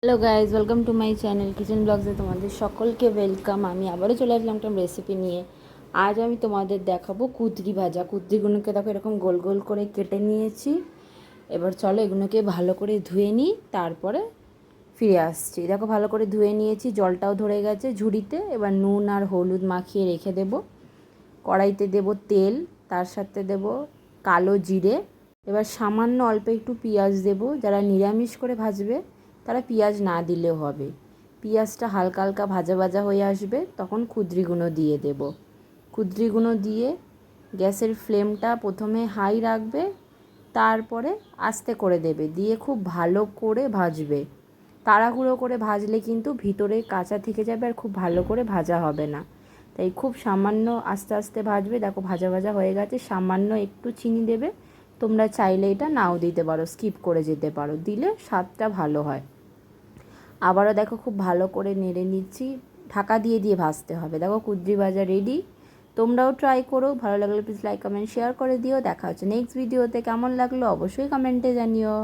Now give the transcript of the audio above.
Hello guys, welcome to my channel kitchen ব্লগসে তোমাদের সকলকে ওয়েলকাম। আমি আবারও চলে আসলাম একটা রেসিপি নিয়ে। আজ আমি তোমাদের দেখাবো কুঁদরি ভাজা। কুঁদরিগুলোকে দেখো এরকম গোল গোল করে কেটে নিয়েছি। এবার চলো এগুলোকে ভালো করে ধুয়ে নিই, তারপরে ফিরে আসছি। দেখো ভালো করে ধুয়ে নিয়েছি, জলটাও ধরে গেছে ঝুড়িতে। এবার নুন আর হলুদ মাখিয়ে রেখে দেব। কড়াইতে দেব তেল, তার সাথে দেব কালো জিরে। এবার সামান্য অল্প একটু পেঁয়াজ দেব। যারা নিরামিষ করে ভাজবে তারা পেঁয়াজ না দিলেও হবে। পেঁয়াজটা হালকা হালকা ভাজা ভাজা হয়ে আসবে, তখন কুঁদরিগুলো দিয়ে দেব। কুঁদরিগুলো দিয়ে গ্যাসের ফ্লেমটা প্রথমে হাই রাখবে, তারপরে আস্তে করে দেবে, দিয়ে খুব ভালো করে ভাজবে। তাড়াহুড়ো করে ভাজলে কিন্তু ভিতরে কাঁচা থেকে যাবে আর খুব ভালো করে ভাজা হবে না। তাই খুব সামান্য আস্তে আস্তে ভাজবে। দেখো ভাজা ভাজা হয়ে গেছে। সামান্য একটু চিনি দেবে, তোমরা চাইলে এটা নাও দিতে পারো, স্কিপ করে যেতে পারো, দিলে স্বাদটা ভালো হয়। আবারও দেখো খুব ভালো করে নেড়ে নিচ্ছি। ঢাকা দিয়ে দিয়ে ভাজতে হবে। দেখো কুঁদরি ভাজা রেডি। তোমরাও ট্রাই করো। ভালো লাগলে প্লিজ লাইক কমেন্ট শেয়ার করে দিও। দেখা হচ্ছে নেক্সট ভিডিওতে। কেমন লাগলো অবশ্যই কমেন্টে জানিও।